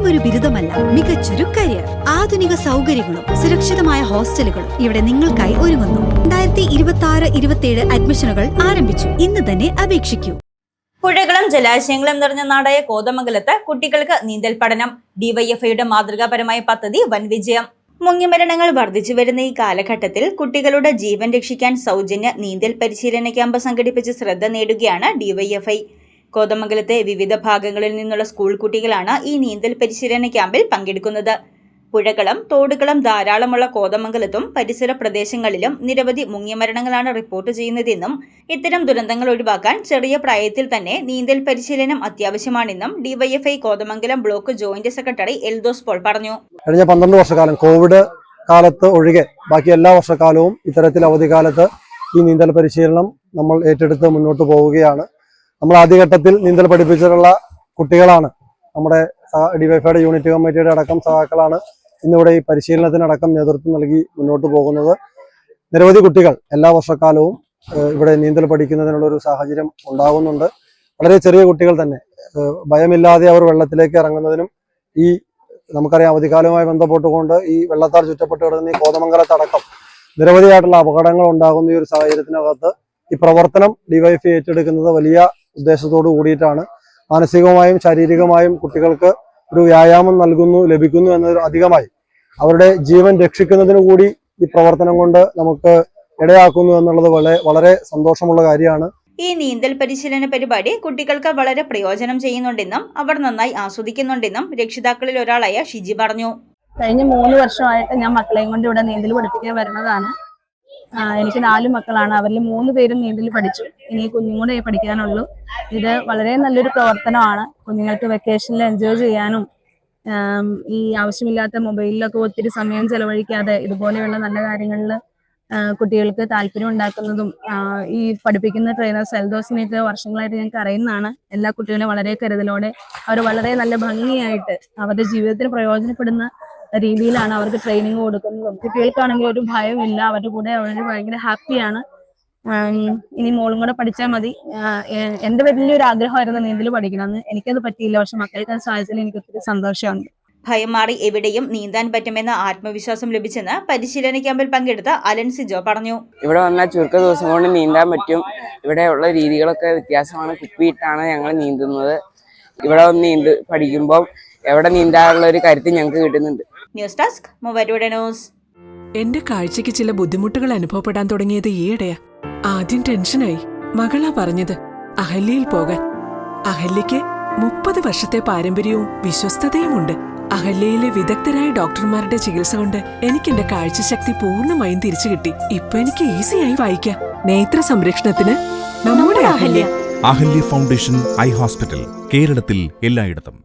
വെറുമൊരു ബിരുദമല്ല, മികച്ചൊരു കരിയർ. ആധുനിക സൗകര്യങ്ങളും സുരക്ഷിതമായ ഹോസ്റ്റലുകളും ഇവിടെ നിങ്ങൾക്കായി ഒരുങ്ങുന്നു. 2026-27 അഡ്മിഷനുകൾ ആരംഭിച്ചു. ഇന്ന് തന്നെ അപേക്ഷിക്കൂ. പുഴകളും ജലാശയങ്ങളും നിറഞ്ഞ നാടായ കോതമംഗലത്ത് കുട്ടികൾക്ക് നീന്തൽ പഠനം. ഡിവൈഎഫ്ഐയുടെ മാതൃകാപരമായ പദ്ധതി വൻ വിജയം. മുങ്ങിമരണങ്ങൾ വർദ്ധിച്ചു വരുന്ന ഈ കാലഘട്ടത്തിൽ കുട്ടികളുടെ ജീവൻ രക്ഷിക്കാൻ സൗജന്യ നീന്തൽ പരിശീലന ക്യാമ്പ് സംഘടിപ്പിച്ച് ശ്രദ്ധ നേടുകയാണ് ഡിവൈഎഫ്ഐ. കോതമംഗലത്തെ വിവിധ ഭാഗങ്ങളിൽ നിന്നുള്ള സ്കൂൾ കുട്ടികളാണ് ഈ നീന്തൽ പരിശീലന ക്യാമ്പിൽ പങ്കെടുക്കുന്നത്. പുഴകളും തോടുകളും ധാരാളമുള്ള കോതമംഗലത്തും പരിസര പ്രദേശങ്ങളിലും നിരവധി മുങ്ങിമരണങ്ങളാണ് റിപ്പോർട്ട് ചെയ്യുന്നതെന്നും ഇത്തരം ദുരന്തങ്ങൾ ഒഴിവാക്കാൻ ചെറിയ പ്രായത്തിൽ തന്നെ നീന്തൽ പരിശീലനം അത്യാവശ്യമാണെന്നും DYFI Kothamangalam block joint secretary Eldhose Paul പറഞ്ഞു. കഴിഞ്ഞ 12 വർഷക്കാലം കോവിഡ് കാലത്ത് ഒഴികെ ബാക്കി എല്ലാ വർഷക്കാലവും ഇത്തരത്തിൽ അവധിക്കാലത്ത് ഈ നീന്തൽ പരിശീലനം നമ്മൾ ഏറ്റെടുത്ത് മുന്നോട്ട് പോവുകയാണ്. നമ്മൾ ആദ്യഘട്ടത്തിൽ നീന്തൽ പഠിപ്പിച്ചിട്ടുള്ള കുട്ടികളാണ് നമ്മുടെ ഡിവൈഎഫ്ഐയുടെ യൂണിറ്റ് കമ്മിറ്റിയുടെ അടക്കം സഹാക്കളാണ് ഇന്നിവിടെ ഈ പരിശീലനത്തിനടക്കം നേതൃത്വം നൽകി മുന്നോട്ട് പോകുന്നത്. നിരവധി കുട്ടികൾ എല്ലാ വർഷക്കാലവും ഇവിടെ നീന്തൽ പഠിക്കുന്നതിനുള്ള ഒരു സാഹചര്യം ഉണ്ടാകുന്നുണ്ട്. വളരെ ചെറിയ കുട്ടികൾ തന്നെ ഭയമില്ലാതെ അവർ വെള്ളത്തിലേക്ക് ഇറങ്ങുന്നതിനും ഈ നമുക്കറിയാം അവധിക്കാലവുമായി ബന്ധപ്പെട്ടുകൊണ്ട് ഈ വെള്ളത്താൽ ചുറ്റപ്പെട്ട് കിടക്കുന്ന ഈ കോതമംഗലത്തടക്കം നിരവധിയായിട്ടുള്ള അപകടങ്ങൾ ഉണ്ടാകുന്ന ഈ ഒരു സാഹചര്യത്തിനകത്ത് ഈ പ്രവർത്തനം ഡിവൈഎഫ്ഐ ഏറ്റെടുക്കുന്നത് വലിയ ഉദ്ദേശത്തോടു കൂടിയിട്ടാണ്. മാനസികമായും ശാരീരികമായും കുട്ടികൾക്ക് ഒരു വ്യായാമം ലഭിക്കുന്നു എന്നതിന് അധികമായി അവരുടെ ജീവൻ രക്ഷിക്കുന്നതിന് കൂടി ഈ പ്രവർത്തനം കൊണ്ട് നമുക്ക് ഇടയാക്കുന്നു എന്നുള്ളത് വളരെ സന്തോഷമുള്ള കാര്യമാണ്. ഈ നീന്തൽ പരിശീലന പരിപാടി കുട്ടികൾക്ക് വളരെ പ്രയോജനം ചെയ്യുന്നുണ്ടെന്നും അവർ നന്നായി ആസ്വദിക്കുന്നുണ്ടെന്നും രക്ഷിതാക്കളിൽ ഒരാളായ ഷിജി പറഞ്ഞു. കഴിഞ്ഞ 3 വർഷമായിട്ട് ഞാൻ മക്കളെയും കൊണ്ട് ഇവിടെ നീന്തൽ പഠിപ്പിക്കാൻ വരുന്നതാണ്. എനിക്ക് 4 മക്കളാണ്. അവരിൽ 3 പേരും നീന്തൽ പഠിച്ചു. ഇനി കുഞ്ഞും കൂടെ പഠിക്കാനുള്ളൂ. ഇത് വളരെ നല്ലൊരു പ്രവർത്തനമാണ്. കുഞ്ഞുങ്ങൾക്ക് വെക്കേഷനിൽ എൻജോയ് ചെയ്യാനും ഈ ആവശ്യമില്ലാത്ത മൊബൈലിലൊക്കെ ഒത്തിരി സമയം ചെലവഴിക്കാതെ ഇതുപോലെയുള്ള നല്ല കാര്യങ്ങളിൽ കുട്ടികൾക്ക് താല്പര്യം ഉണ്ടാക്കുന്നതും ഈ പഠിപ്പിക്കുന്ന ട്രെയിനർ സെൽദോസിനെയൊക്കെ വർഷങ്ങളായിട്ട് ഞങ്ങൾക്ക് അറിയുന്നതാണ്. എല്ലാ കുട്ടികളെയും വളരെ കരുതലോടെ അവർ വളരെ നല്ല ഭംഗിയായിട്ട് അവരുടെ ജീവിതത്തിന് പ്രയോജനപ്പെടുന്ന രീതിയിലാണ് അവർക്ക് ട്രെയിനിങ് കൊടുക്കുന്നതും. കുട്ടികൾക്കാണെങ്കിൽ ഒരു ഭയമില്ല. അവരുടെ കൂടെ അവർ ഭയങ്കര ഹാപ്പിയാണ്. ഇനി മോളും കൂടെ പഠിച്ചാൽ മതി. എന്റെ വലിയൊരു ആഗ്രഹമായിരുന്നു നീന്തൽ പഠിക്കണമെന്ന്. എനിക്കത് പറ്റിയില്ല. പക്ഷെ മക്കൾക്ക് അത് സാധിച്ചതിൽ എനിക്ക് ഒത്തിരി സന്തോഷമുണ്ട്. ഭയം മാറി എവിടെയും നീന്താൻ പറ്റുമെന്ന ആത്മവിശ്വാസം ലഭിച്ചെന്ന് പരിശീലന ക്യാമ്പിൽ പങ്കെടുത്ത അലൻ സിജോ പറഞ്ഞു. ഇവിടെ വന്നാൽ ചുരുക്ക ദിവസം കൊണ്ട് നീന്താൻ പറ്റും. ഇവിടെയുള്ള രീതികളൊക്കെ വ്യത്യാസമാണ്. കുപ്പിയിട്ടാണ് ഞങ്ങൾ നീന്തുന്നത്. ഇവിടെ വന്ന് പഠിക്കുമ്പോൾ എവിടെ നീന്താനുള്ള ഒരു കരുത്ത് ഞങ്ങൾക്ക് കിട്ടുന്നുണ്ട്. News desk Muvattupuzha news. എന്റെ കാഴ്ചക്ക് ചില ബുദ്ധിമുട്ടുകൾ അനുഭവപ്പെടാൻ തുടങ്ങിയത് ഈയിടെയാ. ആദ്യം ടെൻഷനായി. മകളാ പറഞ്ഞത് അഹല്യയിൽ പോകാൻ. അഹല്യയ്ക്ക് 30 വർഷത്തെ പാരമ്പര്യവും വിശ്വസ്തതയുമുണ്ട്. അഹല്യയിലെ വിദഗ്ധരായ ഡോക്ടർമാരുടെ ചികിത്സ കൊണ്ട് എനിക്ക് എന്റെ കാഴ്ചശക്തി പൂർണ്ണമായും തിരിച്ചു കിട്ടി. ഇപ്പൊ എനിക്ക് ഈസിയായി വായിക്കാം. നേത്ര സംരക്ഷണത്തിന് നമ്മുടെ Ahalya. Ahalya foundation eye hospital, കേരളത്തിൽ എല്ലായിടത്തും.